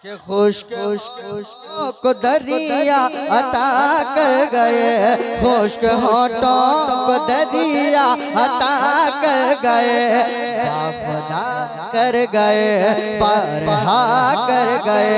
के खुश को दरिया अता कर गए, खुश्क होठों को दरिया अता कर गए, बाखुदा कर गए, बारहा कर गए,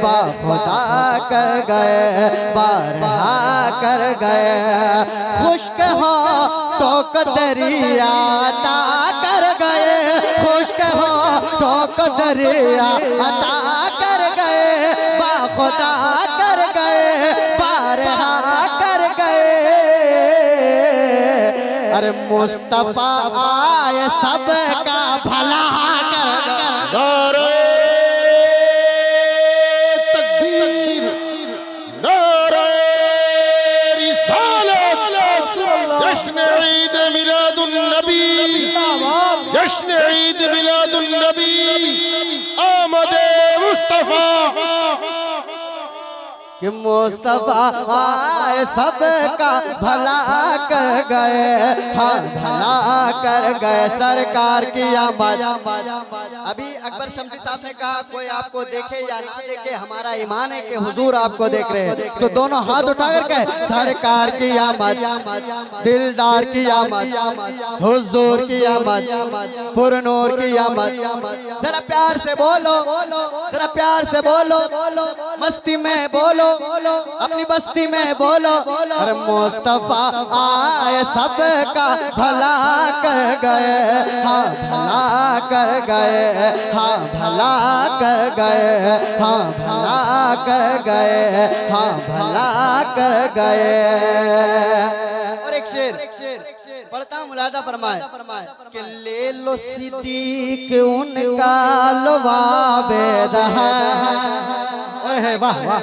बाखुदा कर गए, बारहा कर गए। खुश्क होठों को दरिया अता कर गए, खुश्क होठों को दरिया अता कर गए, बाखुदा कर गए, बारहा कर गए। अरे मुस्तफा आए सबका भला कर गए। तकबीर, नारे रिसालत, जश्न ईद मिलादुन नबी, जश्न ईद मिलादुन नबी, आमदे मुस्तफा। कि मुस्तफा आए सबका भला कर गए, हाँ भला कर गए, सरकार की आमद। अभी अकबर शमसी साहब ने कहा कोई आपको देखे या ना देखे, हमारा ईमान है कि हुजूर आपको देख रहे हैं, तो दोनों हाथ उठा कर कहे सरकार की आमद, दिलदार की आमद, हुजूर की आमद, पुरनूर की आमद। जरा प्यार से बोलो, जरा प्यार से बोलो, मस्ती में बोलो, अपनी बस्ती में बोलो। अरे मुस्तफा आए सबका भला कर गए, हाँ भला कर गए, हाँ भला कर गए, हाँ भला कर गए, हाँ भला कर गए। और एक शेर पढ़ता मुलादा फरमाए कि ले लो सिद्दीक उनका लवाबेद है, वाह वाह,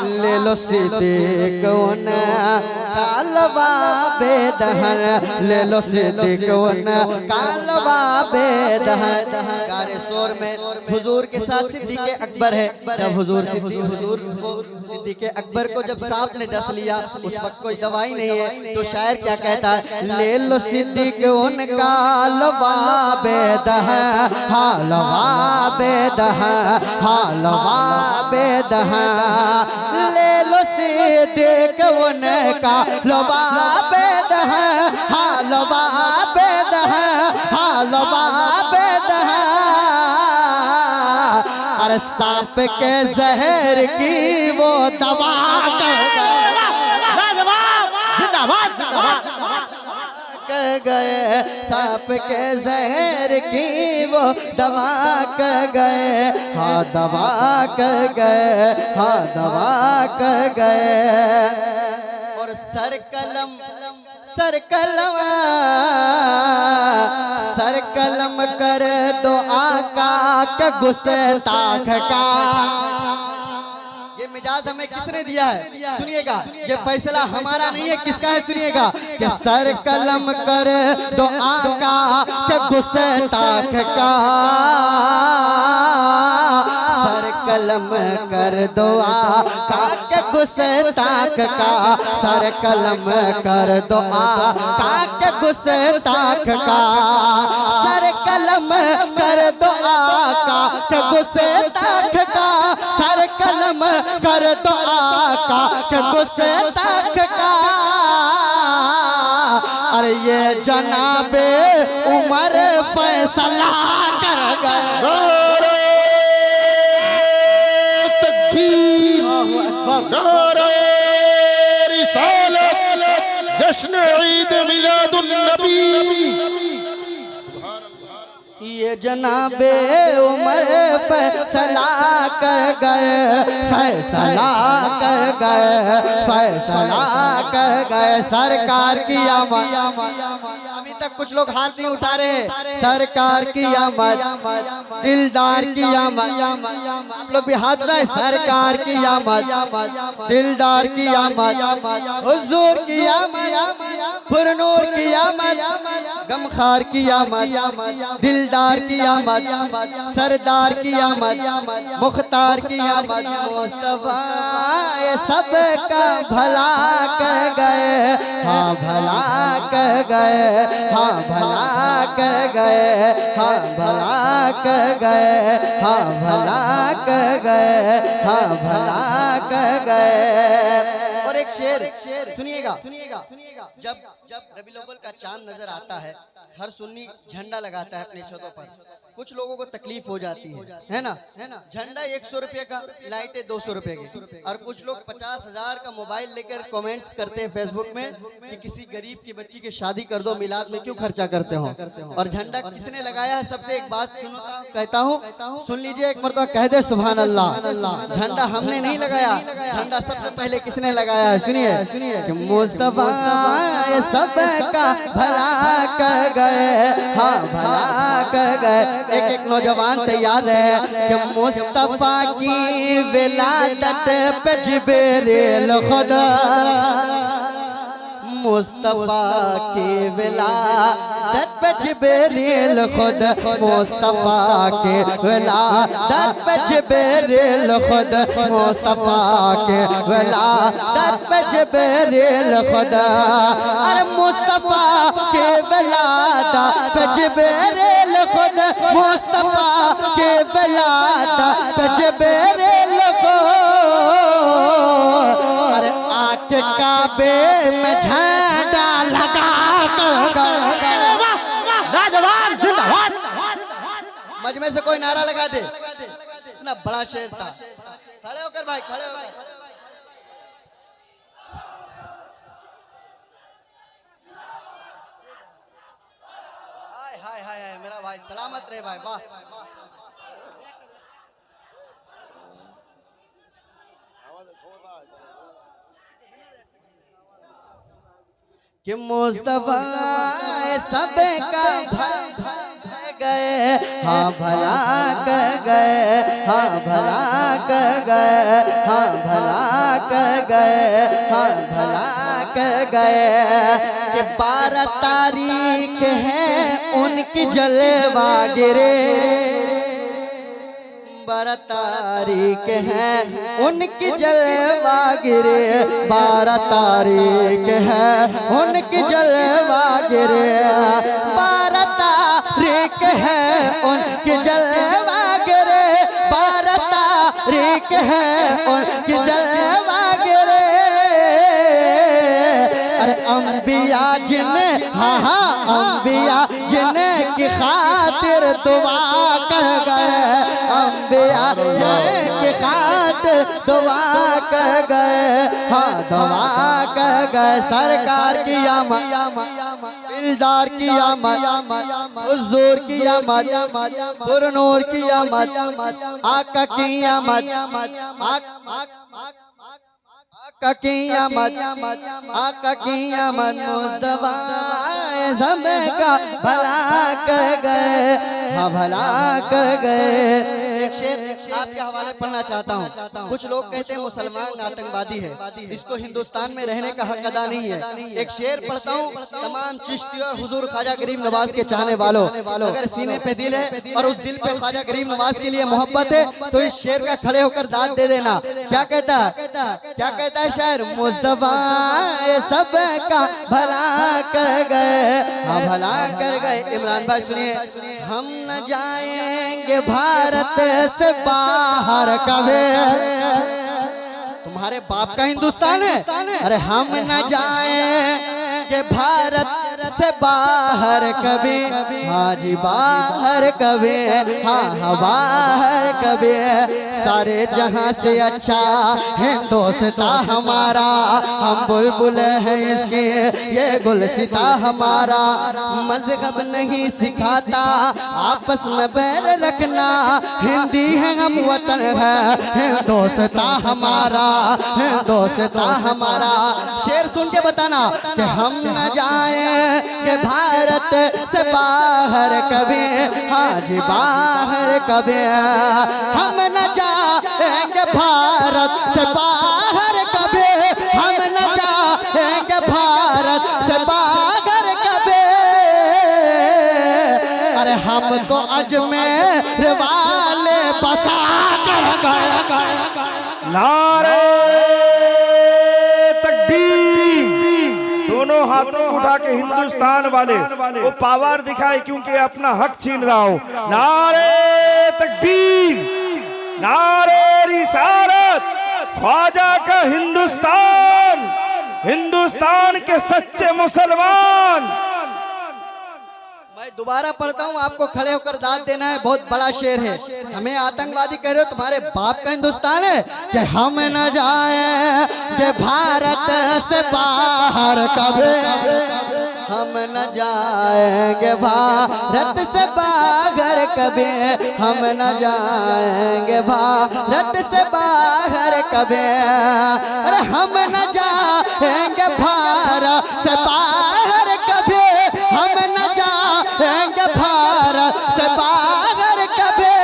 ले लो सिद्दीक उनका लवाबेद है, ले लो सिद्दीक उनका लवाबेद है। गारे शोर में हुजूर के साथ सिद्दीक अकबर है। जब हुजूर सिद्दीक अकबर को जब सांप ने डस लिया, उस वक्त कोई दवाई नहीं है, तो शायर क्या कहता है, ले लो सिद्दीक उनका लवाबेद है, हाँ लवाबेद है, हाँ लवाबेद है, ले लो सिद्दीक उनका लवाबेद है, हाँ लवाबेद है, हाँ लवाबेद है। अरे सांप के जहर की वो दवा कर गए, सांप के जहर की वो दवा कर गए, हाँ दवा कर गए, हाँ दवा कर गए। और सर कलम सर कलम सर कलम कर दो आका के गुस्ताख का। ये मिजाज हमें किसने दिया है? सुनिएगा, ये फैसला हमारा नहीं है, किसका है? सुनिएगा कि सर कलम कर दो आका के गुस्ताख का, सर कलम कर दो आका के गुस्ताख का, सर कलम कर दो आका के गुस्ताख का, सर कलम कर दो आका के गुस्ताख का, सर कलम कर दो आका के गुस्ताख का। अरे ये जनाबे उमर फैसला कर गए। तकबीर, नारे रिसालत, जश्न ईद मिलादुन नबी। ये जनाबे उमर फैसला कर गए, फैसला कर गए, फैसला कर गए, सरकार की आमद। अभी तक कुछ लोग हाथ नहीं उठा रहे। सरकार की आमद, दिलदार की आमद। आप लोग भी हाथ उठाए। सरकार की आमद, दिलदार की आमद, हुजूर की आमद, पुरनूर की आमद, गमखार की आमद, दिलदार की आमद, सरदार की आमद, मुख्तार की आमद। मुस्तफा ये सबका भला कर गए, हाँ भला कर गए, हाँ भला कर गए, हाँ भला कर गए, हाँ भला कर गए, हाँ भला कर गए। और एक शेर सुनिएगा, जब रबीउल अव्वल का चांद नजर आता है, हर सुन्नी झंडा लगाता है अपने छतों पर। कुछ लोगों को तकलीफ हो जाती है ना। झंडा 100 रुपये का, लाइटें 200 रुपये की, और कुछ लोग 50,000 का मोबाइल लेकर कमेंट्स करते हैं फेसबुक में कि किसी गरीब की बच्ची की शादी कर दो, मिलाद में क्यों खर्चा करते हो। और झंडा किसने लगाया है? सबसे एक बात सुनो, कहता हूँ, सुन लीजिए एक मरतबा, कह दे सुभान अल्लाह। झंडा हमने नहीं लगाया, झंडा सबसे पहले किसने लगाया है? सुनिए कि मुस्तफा सबका भला कर गए, हाँ भला कर गए। एक नौजवान तैयार है कि मुस्तफा की विलादत पे जिब्रील खुदा, मुस्तफा की विलादत पे जिब्रील खुद, मुस्तफा की विलादत पे जिब्रील खुद, मुस्तफा की विलादत पे जिब्रील खुद। अरे मुस्तफा की विलादत पे जिब्रील खुद, मुस्तफा की विलादत पे जिब्रील खुद। अरे आके काबे में झंडा लगा कर, लाजवाब जिंदाबाद। मजमे से कोई नारा लगा दे, इतना बड़ा शेर था। खड़े होकर भाई, खड़े होकर। हाय हाय हाय, मेरा भाई सलामत रहे भाई, वाह। कि मुस्तफा सबका भला गए, हाँ भला कर गए, हाँ भला कर गए, हाँ भला कर गए, हाँ भला कर गए। कि 12 तारीख है उनकी जलवा गिरे, 12 तारीख है उनकी जलवा गिरे, 12 तारीख है उनकी जलवा गिरे, 12 तारीख है उनकी जलवा गिरे, 12 तारीख है उनकी जलवा गिरे। अरे अम्बिया जिन्हें, हाँ हाँ अम्बिया जिन्हें की खातिर दुआ कर गए, अम्बिया जिनकी खातिर दुआ कर गए, हाँ दुआ कर गए। सरकार की आमद, दिलदार की आमद, हुजूर की आमद, पुरनूर की आमद, आका की आमद, आका की आमद, आका की आमद। मुस्तफा सबका भला कर गए, हाँ भला कर गए। एक शेर आपके हवाले पढ़ना चाहता हूँ। कुछ लोग कहते हैं मुसलमान आतंकवादी है, इसको हिंदुस्तान में रहने का हक अदा नहीं है। एक शेर पढ़ता हूँ तमाम चिश्ती और हुजूर ख्वाजा गरीब नवाज के चाहने वालों, अगर सीने पे दिल है और उस दिल पे ख्वाजा गरीब नवाज के लिए मोहब्बत है तो इस शेर का खड़े होकर दाद दे देना। क्या कहता है, क्या कहता है शायर? मुस्तफा सबका भला कर गए, हाँ भला कर गए। इमरान भाई सुनिए, हम न जाएंगे भारत से बाहर कभी, तुम्हारे बाप का हिंदुस्तान है। अरे हम न जाएंगे भारत से बाहर कभी, हाँ जी बाहर कभी, हाँ हाँ बाहर कभी। सारे जहां से अच्छा हिंदुस्ता हमारा, हम बुलबुल हैं इसके ये गुलसिता हमारा। मजहब नहीं सिखाता आपस में बैर रखना, हिंदी है हम वतन है हिंदुस्ता हमारा, हिंदुस्ता हमारा। शेर सुन के बताना कि हम न जाएंगे भारत से बाहर कभी, हाँ जी बाहर कभी। हम न जाएंगे भारत से बाहर कभी, हम न जाएंगे भारत से बाहर कभी। अरे हमको अजमेर वाले बसा कर गए। नारे तकबीर, दोनों हाथों उठा के हिंदुस्तान वाले वो पावर दिखाए क्योंकि अपना हक छीन रहा हो। नारे तकबीर, नारे रिसालत, ख्वाजा का हिंदुस्तान, हिंदुस्तान के सच्चे मुसलमान। मैं दोबारा पढ़ता हूँ, आपको खड़े होकर दाद देना है। बहुत बड़ा शेर है। हमें आतंकवादी कह रहे हो, तुम्हारे बाप का हिंदुस्तान है कि हम न जाएंगे भारत से बाहर कभी, हम न जाएंगे भारत से बाहर कभी, हम न जाएंगे भारत से बाहर कभी, अरे हम न जाएंगे भारत से बाहर कभी, हम न जाएंगे भारत से बाहर कभी,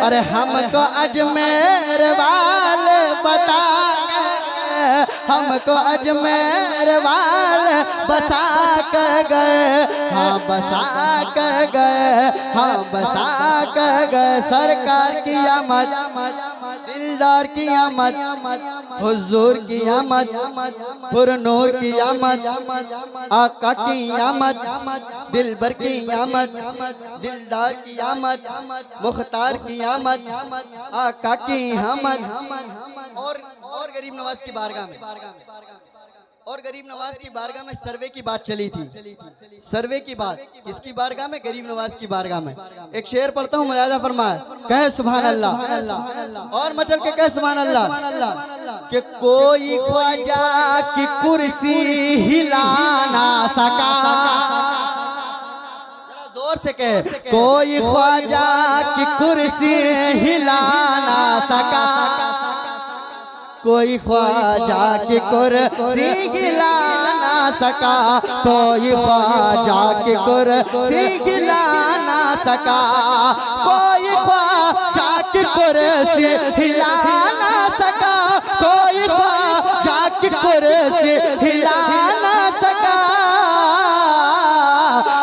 अरे हमको अजमेर वाले बता गए, हमको अजमेर वाले बसा कर गए, हाँ बसा कर गए, हाँ बसा कर गए। सरकार की आमद, दिलदार की आमद, हुजूर की आमद, पुरनूर की आमद, आका की आमद, दिलबर की आमद, दिलदार की आमद, मुख्तार की आमद, आका की आमद। और गरीब नवाज की बारगाह में, और गरीब नवाज की बारगाह में सर्वे की बात चली थी। सर्वे की बात किसकी बारगाह में? गरीब नवाज की बारगाह में। एक शेर पढ़ता हूँ, मुलाजा फरमाए, कहे सुभान अल्लाह, और मचल के कहे सुभान अल्लाह। कि कोई ख्वाजा की कुर्सी हिला ना सका, जरा जोर से कहे, कोई ख्वाजा की कुर्सी हिला ना सका, कोई ख्वाजा की कुर्सी हिला ना सका, कोई ख्वाजा की कुर्सी हिला ना सका, कोई ख्वाजा की कुर्सी हिला ना सका, कोई ख्वाजा की कुर्सी हिला ना सका।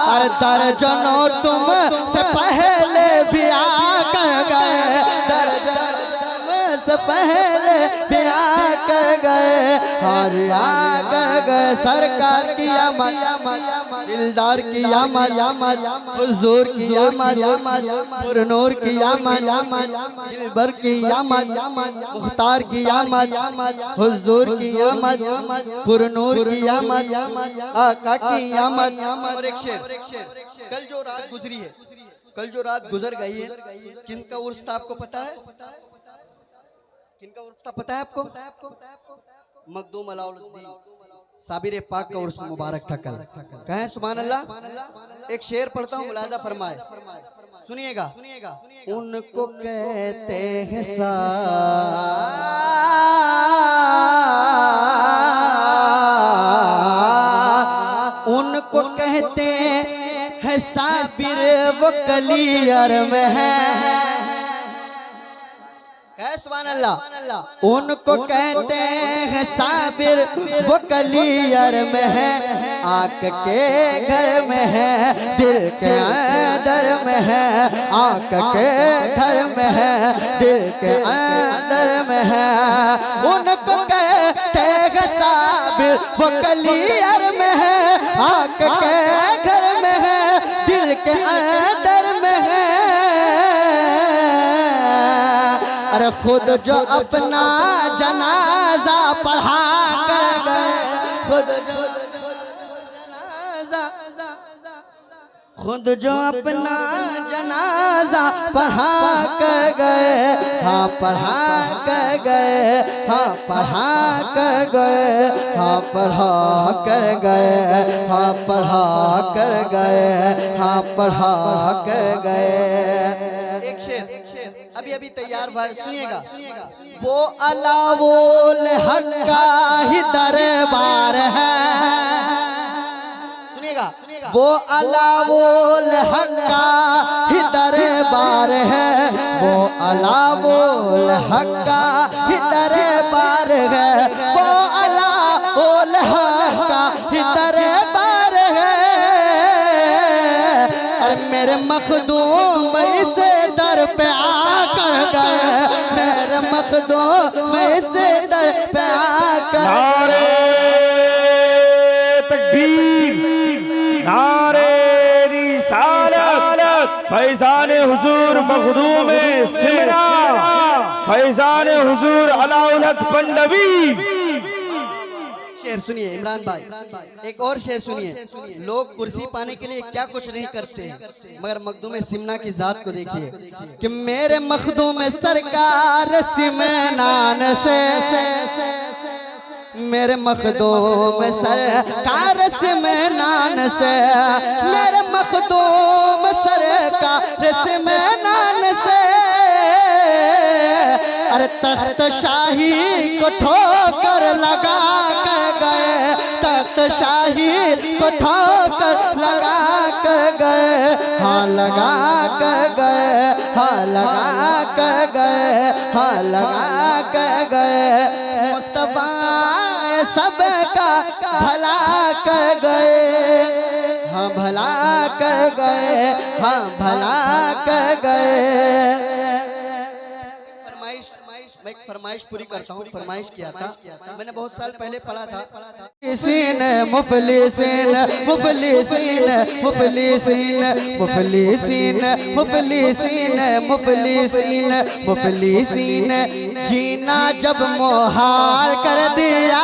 और दर्जनों तुम से पहले भी आकर गए, दर्जनों से पहले भी आकर गए, और आकर गए। सरकार की आमद, दिलदार की आमद, हुजूर की आमद, पुरनूर की आमद, दिलबर की आमद, मुख्तार की आमद, हुजूर की आमद, पुरनूर की आमद, आका की आमद। और एक शेर, कल जो रात गुजरी है, कल जो रात गुजर गई है, किनका उर्स था आपको पता है? किनका उर्स था पता है आपको? मखदूम अलाउद्दीन साबिर पाक का उर्स मुबारक था कल। कहें सुभान अल्लाह। एक शेर पढ़ता हूँ, मुलाजा फरमाए, सुनिएगा। उनको कहते हैं उनको कहते हैं साबिर, वो कलियर में है, सुभान अल्लाह। उनको कहते हैं साबिर, वो कलियर में है, आँख के घर में है, दिल के अंदर में है, आँख के घर में है, दिल के अंदर में है। उनको कहते हैं साबिर, वो कलियर में है, आँख के घर में है, दिल के अंदर में है। अरे खुद जो अपना जनाजा पढ़ा कर गए, खुद जो अपना जनाजा पढ़ा कर गए, हाँ पढ़ा कर गए, हाँ पढ़ा कर गए, हाँ पढ़ा कर गए, हाँ पढ़ा कर गए, हाँ पढ़ा कर गए। एक शेर अभी अभी तैयार हुआ, सुनिएगा। वो अलावुल हक का ही दरबार है, सुनिएगा। वो अलावुल हक का ही दरबार है, वो अलावुल हक का ही दरबार है, वो अलावुल हक का ही दरबार है। अरे मेरे मखदूम इस दर पे आकर गए, मेरे मखदूम इस दर पे आकर गए। तकबीर, नारे रिसालत, फैजान हुजूर मखदूम सिमरा। फैजान हुजूर अलाउल हक पंडवी। शेर सुनिए इमरान भाई, एक और शेर सुनिए। लोग कुर्सी पाने के लिए क्या कुछ नहीं करते, मगर मखदूम सिमना की जात को देखिए कि मेरे मखदूम सरकार सिमनान से, मेरे मखदूम सरकार सिमनान से, मेरे मखदूम सरकार सिमनान से, अरे तख्त शाही को ठोकर लगा कर गए, तख्त शाही को ठोकर लगा कर गए, हाँ लगा कर गए, हाँ लगा कर गए, हाँ लगा कर गए। मुस्तफा सबका भला कर गए, हाँ भला कर गए, हाँ भला कर गए। मैं एक फरमाइश पूरी करता हूँ। फरमाइश किया था, मैंने बहुत साल पहले पढ़ा था। मुफलिसीन मुफलिसीन मुफलिसीन मुफलिसीन मुफलिसीन मुफलिसीन मुफलिसीन मुफलिसीन, जीना जब मुहाल कर दिया,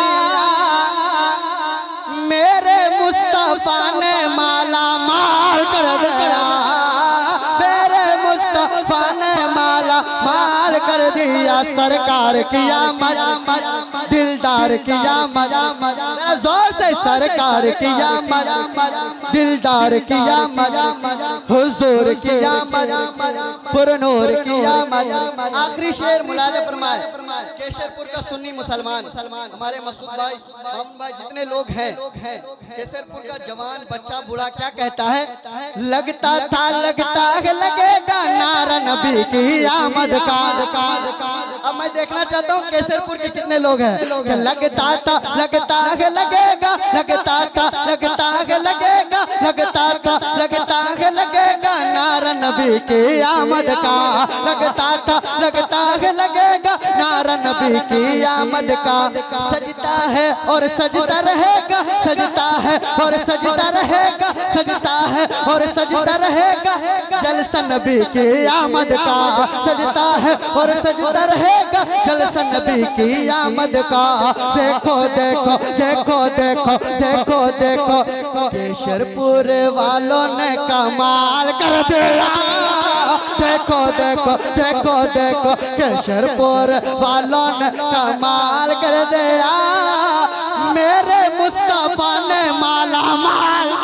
मेरे मुस्तफा ने माला माल कर दिया, मेरे मुस्तफा ने माला माल कर दिया। सरकार की आमद, दिलदार की आमद, जोर से सरकार की आमद, दिलदार की आमद, हुजूर की आमद, पुरनूर की आमद। आखिरी शेर मुलाज़ा फरमाए। केसरपुर का सुन्नी मुसलमान हमारे मसूद भाई, हम भाई जितने लोग हैं, केसरपुर का जवान बच्चा बूढ़ा क्या कहता है? लगता था लगता है लगेगा नारा नबी की आमद का। अब मैं देखना चाहता हूँ केसरपुर के कितने लोग हैं कि लगता था लगता है लगेगा, लगता था लगता है लगेगा, लगता था लगता है लगेगा नारा नबी की आमद का, लगता था लगता है लगेगा नारा नबी की आमद का। सजता है और सजता रहेगा, सजता है और सजता रहेगा, सजता है और सजता रहेगा जलसा नबी की आमद का, सजता है और सजता रहेगा जलसा नबी की आमद का। देखो देखो देखो देखो देखो देखो केसरपुर वालों ने कमाल कर दिया। देखो देखो देखो देखो केसरपुर वालों ने कमाल कर दिया, मेरे मुस्तफा ने माला माल,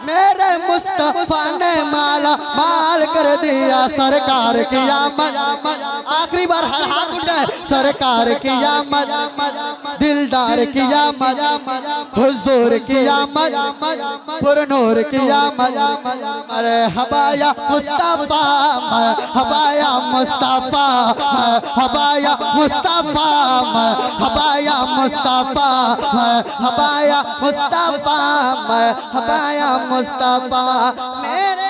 मेरे मुस्तफा ने माला माल कर दिया। सरकार की आमद, आखिरी बार हर हाथ उठाए, सरकार की आमद, दिलदार की आमद, हुजूर की आमद, पुरनूर की आमद। अरे हबाया मुस्तफा, हबाया मुस्तफा, हबाया मुस्तफा, हबाया मुस्तफा, हबाया मुस्तफा, हबाया मुस्तफा, मेरे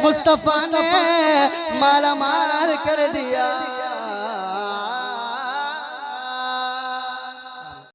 मुस्तफा ने माला माल कर दिया।